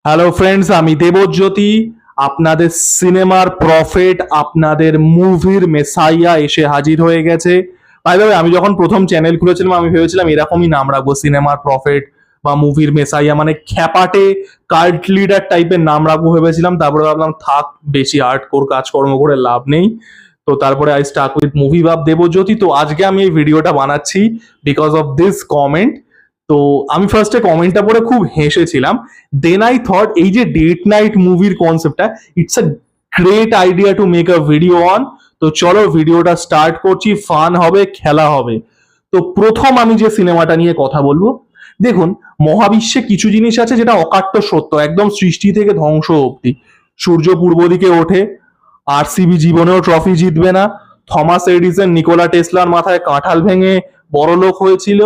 Hello friends, আমি দেবজ্যোতি, আপনাদের সিনেমার প্রফেট, আপনাদের মুভির মেসাইয়া এসে হাজির হয়ে গেছে। বাই দ্য ওয়ে, আমি যখন প্রথম চ্যানেল খুলেছিলাম আমি ভেবেছিলাম এরকমই নাম রাখবো, সিনেমার প্রফেট বা মুভির মেসাইয়া, মানে খ্যাপাটে কাল্ট লিডার টাইপের নাম রাখবো ভেবেছিলাম। তারপরে ভাবলাম থাক, বেশি হার্ডকোর কাজকর্ম করে লাভ নেই। তো তারপরে আই স্টার্ট উইথ মুভি ভাব দেবজ্যোতি। তো আজকে আমি এই ভিডিওটা বানাচ্ছি বিকজ অফ দিস কমেন্ট। তো আমি ফার্স্টে কমেন্টটা পড়ে খুব হেসেছিলাম। দেন আই থট এই যে ডেট নাইট মুভির কনসেপ্টটা, it's a great idea to make a video on. তো চলো ভিডিওটা স্টার্ট করছি, ফান হবে, খেলা হবে। তো প্রথম আমি যে সিনেমাটা নিয়ে কথা বলবো, দেখুন, মহাবিশ্বে কিছু জিনিস আছে যেটা অকাট্য সত্য, একদম সৃষ্টি থেকে ধ্বংস অবধি। সূর্য পূর্ব দিকে ওঠে, আরসিবি জীবনেও ট্রফি জিতবে না, থমাস এডিসন নিকোলা টেসলার মাথায় কাঁঠাল ভেঙে বড়লোক হয়েছিল,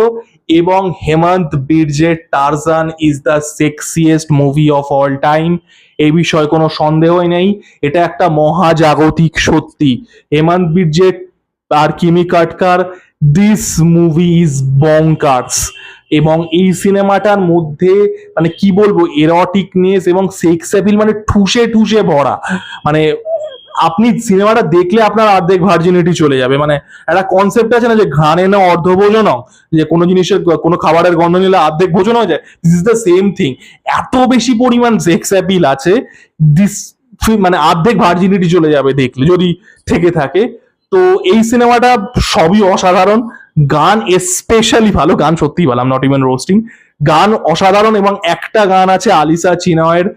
এবং হেমন্ত বীর্জের Tarzan is the sexiest movie of all time. এই বিষয়ে কোনো সন্দেহই নেই, এটা একটা মহাজাগতিক সত্যি। হেমন্ত বীর্জের আর কিমি কাটকার, দিস মুভি ইজ বঙ্কার্স। এবং এই সিনেমাটার মধ্যে মানে কি বলবো, এরটিকনেস এবং সেক্স অ্যাপিল মানে ঠুসে ঠুসে ভরা। মানে আপনি সিনেমাটা দেখলে আপনার অর্ধেক ভার্জিনিটি চলে যাবে। মানে একটা কনসেপ্ট আছে না যে ঘ্রাণে না অর্ধভোজন, যে কোনো জিনিসের কোনো খাবারের গন্ধ নিলে অর্ধেক ভোজন হয়ে যায়, this is the same thing. এত বেশি পরিমাণ সেক্স অ্যাপিল আছে, দিস মানে অর্ধেক ভার্জিনিটি চলে যাবে দেখলে যদি থেকে থাকে। তো এই সিনেমাটা সবই অসাধারণ, গান স্পেশালি ভালো, গান সত্যিই ভালো, নট ইভেন রোস্টিং, গান অসাধারণ। এবং একটা গান আছে আলিসা চিনয়ের,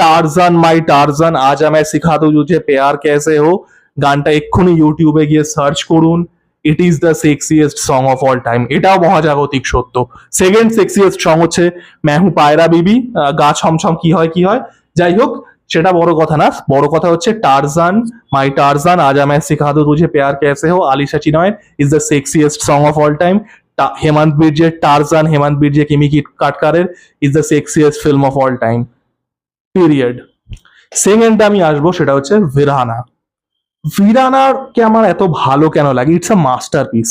টারজান মাই টারজান আজ আমায় শিখা দো তুঝে প্যার कैसे हो। গানটা এক্ষুনি ইউটিউবে গিয়ে সার্চ করুন, it is the sexiest song of all time. এটাও মহাজাগতিক সত্য। সেকেন্ড সেক্সিয়েস্ট সং হচ্ছে মেহু পায়রা বিবি, গা ছমছম কি হয় কি হয়, যাই হোক সেটা বড় কথা না। বড় কথা হচ্ছে টারজান মাই টারজান আজ আমায় শিখা দো তুঝে প্যার कैसे हो, Alisha Chinai is the sexiest song of all time. Hemant বীর্জের টারজান, হেমন্ত বীর্জে কিমি কাটকারের is the sexiest film of all time, period. Second আমি আসবো, সেটা হচ্ছে ভিরানা। ভিরানাকে আমার এত ভালো কেন লাগে, ইটস আ মাস্টারপিস।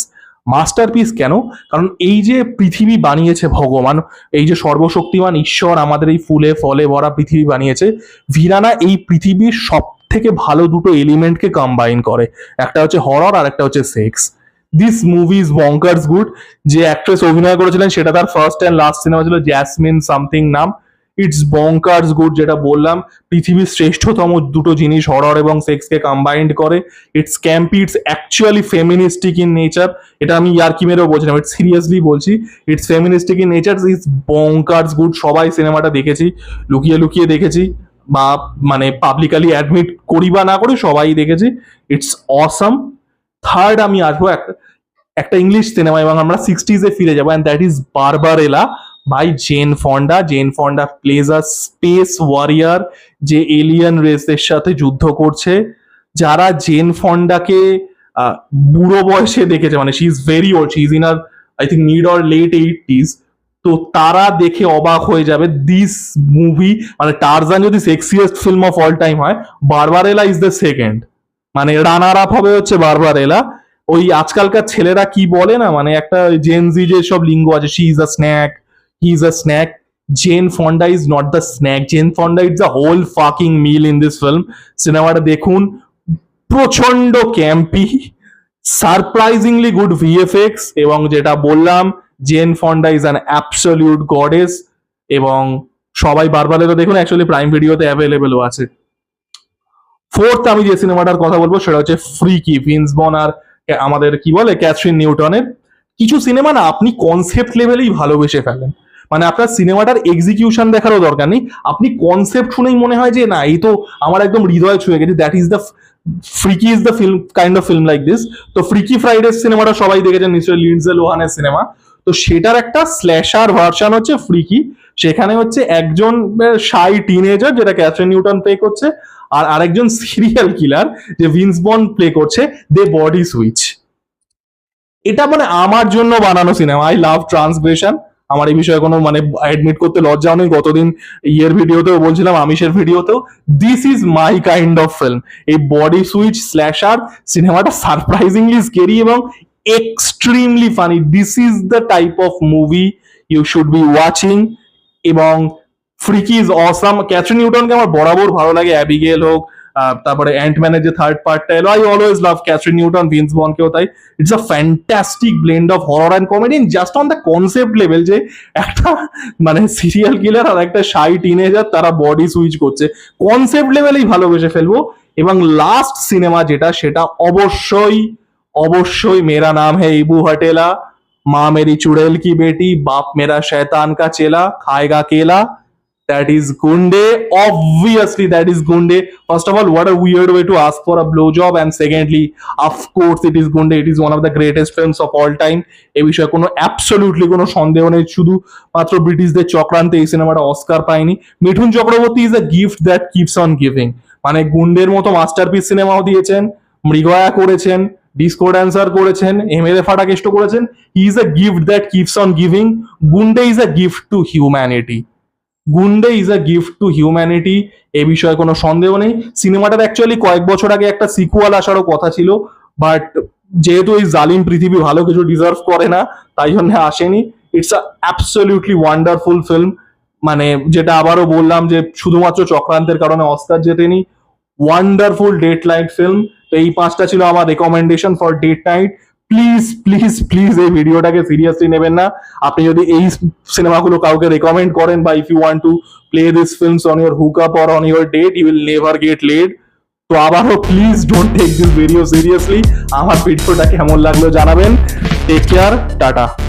মাস্টারপিস কেন? কারণ এই যে পৃথিবী বানিয়েছে ভগবান, এই যে সর্বশক্তিমান ঈশ্বর আমাদের এই ফুলে ফলে ভরা পৃথিবী বানিয়েছে, ভিরানা এই পৃথিবীর সব থেকে ভালো দুটো এলিমেন্টকে কম্বাইন করে। একটা হচ্ছে হরর আর একটা হচ্ছে sex. This movie is bonkers good. যে অ্যাক্ট্রেস অভিনয় করেছিলেন সেটা তার ফার্স্ট অ্যান্ড লাস্ট সিনেমা ছিল, জ্যাসমিন সামথিং নাম। ইটস বঙ্কার্স গুড, যেটা বললাম পৃথিবীর শ্রেষ্ঠতম দুটো জিনিস হরর এবং সেক্সকে কম্বাইন্ড করে। It's campy, it's actually feministic in nature. এটা আমি ইয়ার্কি মেরেও বলছি না, ইটস সিরিয়াসলি বলছি, it's feministic in nature. It's bonkers good. সবাই সিনেমাটা দেখেছি, লুকিয়ে লুকিয়ে দেখেছি, বা মানে পাবলিকালি অ্যাডমিট করি বা না করি, সবাই দেখেছি। It's awesome. থার্ড আমি আসবো একটা ইংলিশ সিনেমা, এবং আমরা সিক্সটিজে ফিরে যাবো, and that is Barbarella by Jane Fonda. Jane Fonda plays a space warrior, যে এলিয়ান রেসের সাথে যুদ্ধ করছে। যারা জেন ফন্ডাকে বুড়ো বয়সে দেখেছে, মানে she is very old, she is in her I think mid or late 80s, তো তারা দেখে অবাক হয়ে যাবে। দিস মুভি মানে টারজান যদি সেক্সিয়েস্ট ফিল্ম অফ অল টাইম হয়, বারবারেলা ইজ দ্য সেকেন্ড। মানে রানার আপ হবে হচ্ছে বারবারেলা। ওই আজকালকার ছেলেরা কি বলে না, মানে একটা জেনজি যে সব লিঙ্গ আছে, she is a snack, he is a snack. Jane Fonda is not the snack, Jane Fonda is the whole fucking meal in this film. সিনেমাটা দেখুন, প্রচন্ড ক্যাম্পি, সারপ্রাইজিংলি গুড ভিএফএক্স, এবং যেটা বললাম Jane Fonda is an absolute goddess. এবং সবাই বারবারেলা দেখুন, actually prime ভিডিওতে অ্যাভেলেবেলও আছে। ফোর্থ আমি যে সিনেমাটার কথা বলবো সেটা হচ্ছে ফ্রিকি, ভিন্স ভন আর আমাদের কি বলে ক্যাথরিন নিউটনের। কিছু সিনেমা না আপনি কনসেপ্ট লেভেলেই ভালোবেসে ফেলেন, মানে আপনার সিনেমাটার এক্সিকিউশন দেখারও দরকার নেই, আপনি কনসেপ্ট শুনেই মনে হয় যে না, এই তো আমার একদম হৃদয় ছুঁয়ে গেছে। That is the freaky is the film, kind of film like this. তো ফ্রিকি ফ্রাইডে সিনেমাটা সবাই দেখেছেন নিশ্চয়ই, লিন্ডসে লোহানের সিনেমা। তো সেটার একটা স্ল্যাশার ভার্সন হচ্ছে ফ্রিকি। সেখানে হচ্ছে একজন শাই টিনেজার, যেটা ক্যাথরিন নিউটন প্লে করছে, আর আরেকজন সিরিয়াল কিলার যে ভিন্স বন্ড প্লে করছে, দে বডি সুইচ। এটা মানে আমার জন্য বানানো সিনেমা। আই লাভ ট্রান্সগ্রেশন, আমার এই বিষয়ে কোনো মানে অ্যাডমিট করতে লজ্জাও নেই। কতদিন ইয়ের ভিডিওতেও বলছিলাম, আমিষের ভিডিওতেও, this is my kind of film. এই বডি সুইচ স্ল্যাশার সিনেমাটা সারপ্রাইজিংলি স্কেরি এবং extremely funny. This is the type of movie you should be watching. এবং ফ্রিকি ইজ অসাম। ক্যাথরিন নিউটনকে আমার বরাবর ভালো লাগে, অ্যাবিগেল হোক, তারপরে অ্যান্টম্যানের যে থার্ড পার্টটা এলো, I always love Kathryn Newton, Vince ভনকেও তাই। It's a fantastic blend of horror and comedy just on the concept level, যে একটা মানে সিরিয়াল কিলার আর একটা শাই টিনেজার তারা বডি সুইচ করছে, কনসেপ্ট লেভেলেই ভালোবেসে ফেলবো। এবং লাস্ট সিনেমা যেটা, সেটা অবশ্যই অবশ্যই মেরা নাম হ্যায় ইবু হটেলা, মা মেরি চুড়েল কি বেটি, বাপ মেরা শैतान का चेला, खाएगा केला। That is Gunde. Obviously, that is Gunde. First of all, what a weird way to ask for a blowjob. And secondly, of course, it is Gunde. It is one of the greatest films of all time. এই বিষয়ে কোনো absolutely কোনো সন্দেহ নেই। শুধু মাত্র ব্রিটিশদের চক্রান্তে এই সিনেমাটা অস্কার পায়নি। Mithun Chakraborty is a gift that keeps on giving. মানে গুন্ডের মতো মাস্টারপিস সিনেমাও দিয়েছেন, মৃগয়া করেছেন, ডিসকো ড্যান্সার করেছেন, এমএলএ ফাটাকেষ্ট করেছেন। He is a gift that keeps on giving. Gunday is a gift to humanity. Gunday is a gift to humanity, এ বিষয়ে কোনো সন্দেহ নেই। সিনেমাটার অ্যাকচুয়ালি কয়েক বছর আগে একটা সিকুয়াল আসারও কথা ছিল, বাট যেহেতু এই জালিম পৃথিবী ভালো কিছু ডিজার্ভ করে না, তাই জন্য আসেনি। It's a absolutely wonderful film. মানে যেটা আবারও বললাম যে শুধুমাত্র চক্রান্তের কারণে অস্কার জেতেনি, ওয়ান্ডারফুল ডেট নাইট ফিল্ম। তো এই পাঁচটা ছিল আমার recommendation for date night. Please please please এই ভিডিওটাকে সিরিয়াসলি নেবেন না। আপনি যদি এই সিনেমাগুলো কাউকে রেকমেন্ড করেন, বা if you want to play this films on your hook up or on your date, you will never get laid. তো আবারও please don't take this video seriously. আমার ভিডিওটা কেমন লাগলো জানাবেন। Take care, tata.